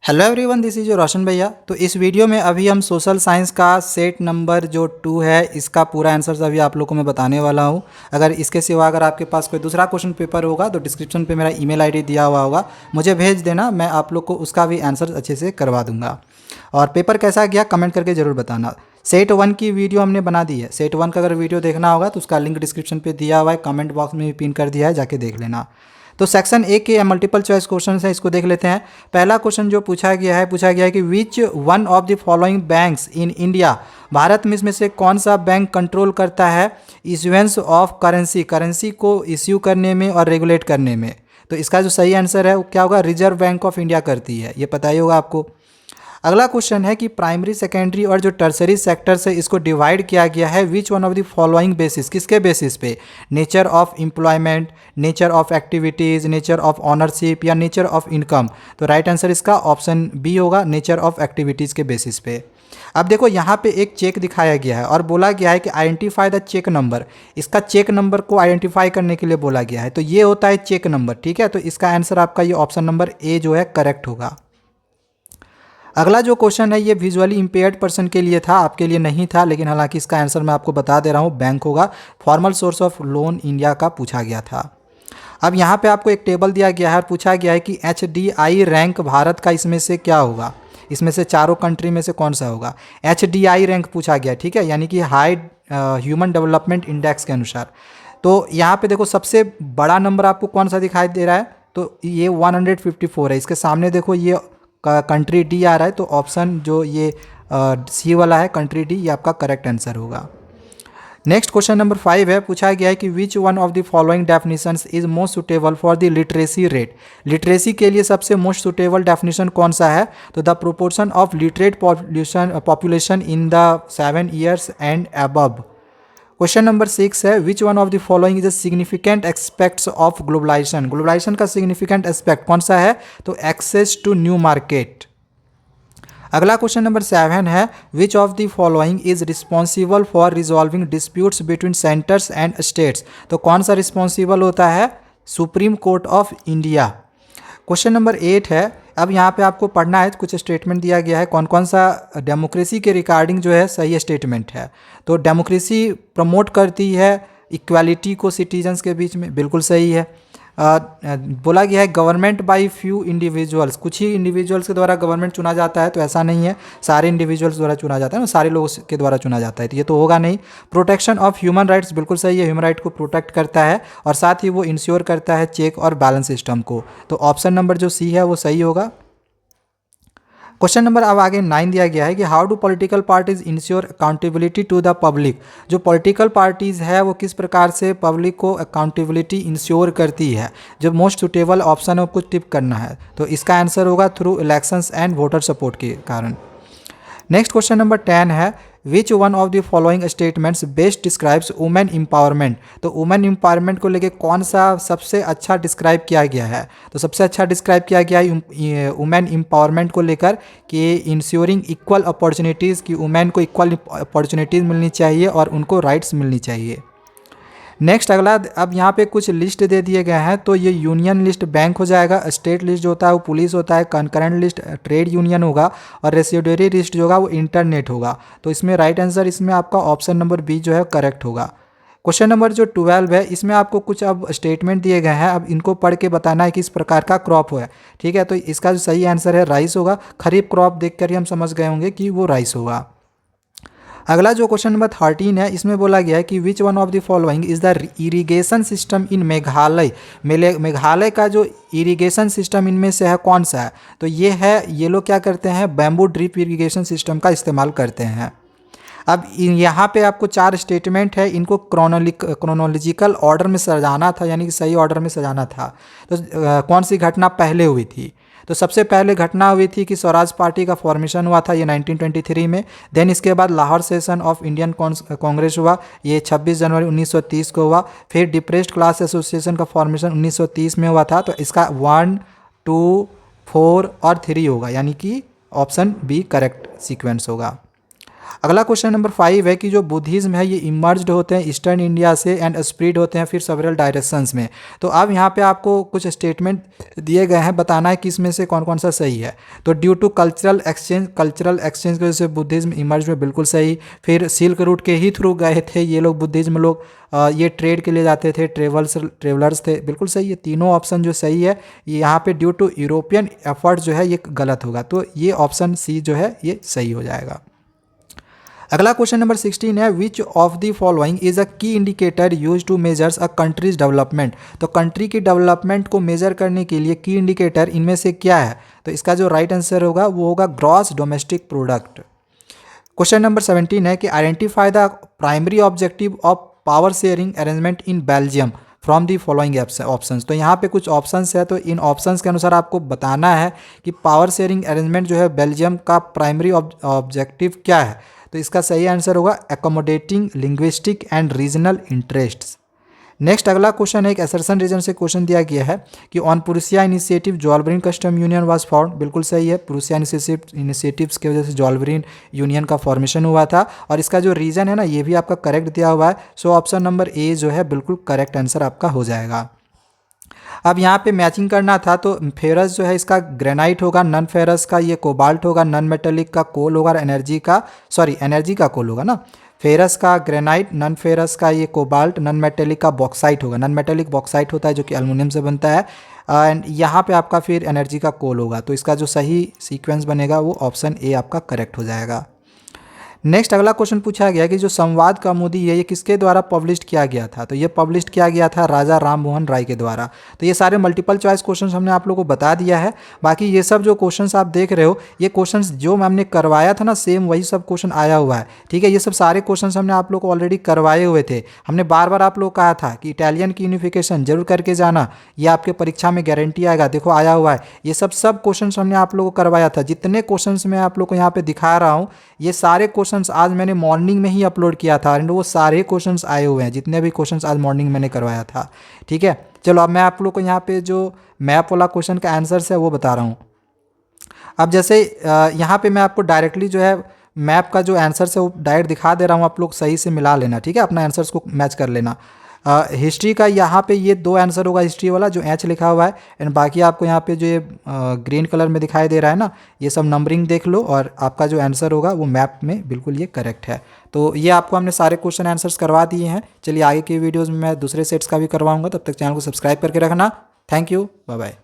Hello everyone, this is रोशन भैया। तो इस वीडियो में अभी हम सोशल साइंस का सेट नंबर जो 2 है इसका पूरा आंसर अभी आप लोग को मैं बताने वाला हूँ। अगर इसके सिवा अगर आपके पास कोई दूसरा क्वेश्चन पेपर होगा तो डिस्क्रिप्शन पे मेरा ईमेल आईडी दिया हुआ होगा, मुझे भेज देना, मैं आप लोग को उसका भी आंसर अच्छे से करवा दूंगा। और पेपर कैसा गया कमेंट करके ज़रूर बताना। सेट 1 की वीडियो हमने बना दी है। सेट 1 का अगर वीडियो देखना होगा तो उसका लिंक डिस्क्रिप्शन पे दिया हुआ है, कमेंट बॉक्स में भी पिन कर दिया है, जाके देख लेना। तो सेक्शन ए के मल्टीपल चॉइस क्वेश्चन है, इसको देख लेते हैं। पहला क्वेश्चन जो पूछा गया है कि विच one of the following banks in India, Bharat में इसमें से कौन सा बैंक कंट्रोल करता है इशुएंस ऑफ करेंसी, करेंसी को इश्यू करने में और रेगुलेट करने में। तो इसका जो सही आंसर है वो क्या होगा, रिजर्व बैंक ऑफ इंडिया करती है, ये पता ही होगा आपको। अगला क्वेश्चन है कि प्राइमरी, सेकेंडरी और जो टर्सरी सेक्टर से इसको डिवाइड किया गया है which one of the following basis, किसके बेसिस पे, nature of employment, nature of activities, nature of ownership या नेचर ऑफ इनकम। तो राइट आंसर इसका ऑप्शन बी होगा, नेचर ऑफ एक्टिविटीज़ के बेसिस पे। अब देखो यहाँ पे एक चेक दिखाया गया है और बोला गया है कि आइडेंटिफाई द चेक नंबर। इसका चेक नंबर को आइडेंटिफाई करने के लिए बोला गया है, तो ये होता है चेक नंबर, ठीक है। तो इसका आंसर आपका ये ऑप्शन नंबर ए जो है करेक्ट होगा। अगला जो क्वेश्चन है ये विजुअली इम्पेयर्ड पर्सन के लिए था, आपके लिए नहीं था, लेकिन हालांकि इसका आंसर मैं आपको बता दे रहा हूँ, बैंक होगा। Formal source of loan India का पूछा गया था। अब यहाँ पे आपको एक टेबल दिया गया है और पूछा गया है कि HDI रैंक भारत का इसमें से क्या होगा, इसमें से चारों कंट्री में से कौन सा होगा। HDI रैंक पूछा गया, ठीक है, यानी कि हाई ह्यूमन डेवलपमेंट इंडेक्स के अनुसार। तो यहाँ पे देखो सबसे बड़ा नंबर आपको कौन सा दिखाई दे रहा है, तो ये 154 है। इसके सामने देखो ये कंट्री डी आ रहा है, तो ऑप्शन जो ये सी वाला है कंट्री डी, ये आपका करेक्ट आंसर होगा। नेक्स्ट क्वेश्चन नंबर 5 है, पूछा गया है कि विच one of the following definitions is most suitable for the literacy rate. Literacy के लिए सबसे मोस्ट सुटेबल डेफिनेशन कौन सा है, तो the proportion of literate population in the 7 years and above. Question number 6 है, which one of the following is the significant aspects of globalisation. Globalisation का significant aspect कौन सा है, तो एक्सेस टू न्यू मार्केट। अगला क्वेश्चन नंबर 7 है, which of the following is responsible for resolving disputes between centres and states. तो कौन सा रिस्पॉन्सिबल होता है, supreme court of India. Question number 8 है, अब यहाँ पे आपको पढ़ना है, कुछ स्टेटमेंट दिया गया है, कौन कौन सा डेमोक्रेसी के रिगार्डिंग जो है सही स्टेटमेंट है। तो डेमोक्रेसी प्रमोट करती है इक्वालिटी को सिटीजन्स के बीच में, बिल्कुल सही है। बोला गया है गवर्नमेंट बाय फ्यू इंडिविजुअल्स, कुछ ही इंडिविजुअल्स के द्वारा गवर्नमेंट चुना जाता है, तो ऐसा नहीं है, सारे इंडिविजुअल्स द्वारा चुना जाता है ना, सारे लोगों के द्वारा चुना जाता है, तो ये तो होगा नहीं। प्रोटेक्शन ऑफ ह्यूमन राइट्स, बिल्कुल सही है, ह्यूमन राइट को प्रोटेक्ट करता है और साथ ही वो इंश्योर करता है चेक और बैलेंस सिस्टम को। तो ऑप्शन नंबर जो सी है वो सही होगा। क्वेश्चन नंबर अब आगे 9 दिया गया है कि how do political parties ensure accountability to the public. जो पॉलिटिकल पार्टीज है वो किस प्रकार से पब्लिक को अकाउंटेबिलिटी इंश्योर करती है। जो मोस्ट सुटेबल ऑप्शन है वो कुछ टिप करना है, तो इसका आंसर होगा through elections and voter support के कारण। नेक्स्ट क्वेश्चन नंबर 10 है, which one of the following statements best describes women empowerment. तो वुमेन एम्पावरमेंट को लेके कौन सा सबसे अच्छा डिस्क्राइब किया गया है, तो सबसे अच्छा डिस्क्राइब किया गया है वुमेन एम्पावरमेंट को लेकर कि इंश्योरिंग इक्वल अपॉर्चुनिटीज़, कि वुमेन को इक्वल अपॉर्चुनिटीज़ मिलनी चाहिए और उनको राइट्स मिलनी चाहिए। नेक्स्ट अगला, अब यहाँ पे कुछ लिस्ट दे दिए गए हैं, तो ये यूनियन लिस्ट बैंक हो जाएगा, स्टेट लिस्ट जो होता है वो पुलिस होता है, कंकरेंट लिस्ट ट्रेड यूनियन होगा और रेसिडुअरी लिस्ट जो होगा वो इंटरनेट होगा। तो इसमें राइट आंसर इसमें आपका ऑप्शन नंबर बी जो है करेक्ट होगा। क्वेश्चन नंबर जो 12 है, इसमें आपको कुछ अब स्टेटमेंट दिए गए हैं, अब इनको पढ़ के बताना है किस प्रकार का क्रॉप है, ठीक है। तो इसका जो सही आंसर है राइस होगा। खरीफ क्रॉप देख कर ही हम समझ गए होंगे कि वो राइस होगा। अगला जो क्वेश्चन नंबर 13 है, इसमें बोला गया है कि विच one of the following is the irrigation system in Meghalaya. Meghalaya का जो इरिगेशन सिस्टम इनमें से है कौन सा है, तो ये है, ये लोग क्या करते हैं, बैम्बू ड्रिप इरिगेशन सिस्टम का इस्तेमाल करते हैं। अब यहाँ पे आपको 4 स्टेटमेंट है, इनको क्रोनोलॉजिकल ऑर्डर में सजाना था, यानी कि सही ऑर्डर में सजाना था। तो कौन सी घटना पहले हुई थी, तो सबसे पहले घटना हुई थी कि स्वराज पार्टी का फॉर्मेशन हुआ था, ये 1923 में। देन इसके बाद Lahore session of Indian Congress हुआ, ये 26 जनवरी 1930 को हुआ। फिर डिप्रेस्ड क्लास एसोसिएशन का फॉर्मेशन 1930 में हुआ था, तो इसका 1, 2, 4 और 3 होगा, यानी कि ऑप्शन बी करेक्ट सीक्वेंस होगा। अगला क्वेश्चन नंबर 5 है कि जो बुद्धिज़्म है ये इमर्ज्ड होते हैं ईस्टर्न इंडिया से एंड स्प्रेड होते हैं फिर सेवरल डायरेक्शंस में। तो अब यहाँ पे आपको कुछ स्टेटमेंट दिए गए हैं, बताना है कि इसमें से कौन कौन सा सही है। तो ड्यू टू कल्चरल एक्सचेंज की वजह से बुद्धिज़्म इमर्ज में, बिल्कुल सही। फिर सिल्क रूट के ही थ्रू गए थे ये लोग, बुद्धिज़्म लोग, ये ट्रेड के लिए जाते थे, ट्रेवलर्स थे, बिल्कुल सही है। तीनों ऑप्शन जो सही है ये यहाँ पे ड्यू टू यूरोपियन एफर्ट जो है ये गलत होगा, तो ये ऑप्शन सी जो है ये सही हो जाएगा। अगला क्वेश्चन नंबर 16 है which of the following is a key indicator use to measures a countries development. तो कंट्री की डेवलपमेंट को मेजर करने के लिए की इंडिकेटर इनमें से क्या है? तो इसका जो राइट आंसर होगा वो होगा gross domestic product. Question number 17 है कि identify the primary objective of power sharing arrangement in Belgium from the following options. तो यहाँ पे कुछ ऑप्शंस है, तो इन ऑप्शंस के अनुसार आपको बताना है कि पावर शेयरिंग अरेंजमेंट जो है बेल्जियम का प्राइमरी ऑब्जेक्टिव क्या है। तो इसका सही आंसर होगा accommodating linguistic and regional interests. Next अगला क्वेश्चन है एक असर्शन रीजन से क्वेश्चन दिया गया है कि on Prussian initiative Zollverein custom union was found. बिल्कुल सही है, पुरुषिया इनिशिएटिव्स की वजह से जॉल्वरिन यूनियन का फॉर्मेशन हुआ था। और इसका जो रीजन है ना ये भी आपका करेक्ट दिया हुआ है। सो ऑप्शन नंबर ए जो है बिल्कुल करेक्ट आंसर आपका हो जाएगा। अब यहाँ पे मैचिंग करना था, तो फेरस जो है इसका ग्रेनाइट होगा, नन फेरस का ये कोबाल्ट होगा, नन मेटेलिक का कोल होगा, एनर्जी का कोल होगा ना। फेरस का ग्रेनाइट, नन फेरस का ये कोबाल्ट, नन मेटेलिक का बॉक्साइट होगा। नन मेटेलिक बॉक्साइट होता है जो कि एल्युमिनियम से बनता है, एंड यहाँ पे आपका फिर एनर्जी का कोल होगा। तो इसका जो सही सीक्वेंस बनेगा वो ऑप्शन ए आपका करेक्ट हो जाएगा। नेक्स्ट अगला क्वेश्चन पूछा गया कि जो संवाद कौमुदी है ये किसके द्वारा पब्लिश किया गया था। तो ये पब्लिश किया गया था राजा राम मोहन राय के द्वारा। तो ये सारे मल्टीपल चॉइस क्वेश्चंस हमने आप लोगों को बता दिया है। बाकी ये सब जो क्वेश्चंस आप देख रहे हो ये क्वेश्चंस जो मैम ने करवाया था ना सेम वही सब क्वेश्चन आया हुआ है, ठीक है। ये सब सारे क्वेश्चंस हमने आप लोग को ऑलरेडी करवाए हुए थे। हमने बार बार आप लोग कहा था कि इटालियन की यूनिफिकेशन जरूर करके जाना, ये आपके परीक्षा में गारंटी आएगा। देखो आया हुआ है, ये सब क्वेश्चंस हमने आप लोगों को करवाया था। जितने क्वेश्चंस मैं आप लोग को यहाँ पे दिखा रहा हूँ ये सारे क्वेश्चंस आज मैंने मॉर्निंग में ही अपलोड किया था, एंड वो सारे क्वेश्चंस आए हुए हैं, जितने भी क्वेश्चंस आज मॉर्निंग मैंने करवाया था, ठीक है। चलो अब मैं आप लोग को यहाँ पे जो मैप वाला क्वेश्चन का आंसर्स है वो बता रहा हूँ। अब जैसे यहाँ पे मैं आपको डायरेक्टली जो है मैप का जो आंसर्स है वो डायरेक्ट दिखा दे रहा हूँ, आप लोग सही से मिला लेना, ठीक है, अपना आंसर्स को मैच कर लेना। हिस्ट्री का यहाँ पे ये 2 आंसर होगा हिस्ट्री वाला जो एच लिखा हुआ है, एंड बाकी आपको यहाँ पे जो ये ग्रीन कलर में दिखाई दे रहा है ना ये सब नंबरिंग देख लो, और आपका जो आंसर होगा वो मैप में बिल्कुल ये करेक्ट है। तो ये आपको हमने सारे क्वेश्चन आंसर्स करवा दिए हैं। चलिए आगे की वीडियोज़ में मैं दूसरे सेट्स का भी करवाऊँगा, तब तक चैनल को सब्सक्राइब करके रखना। Thank you, bye bye.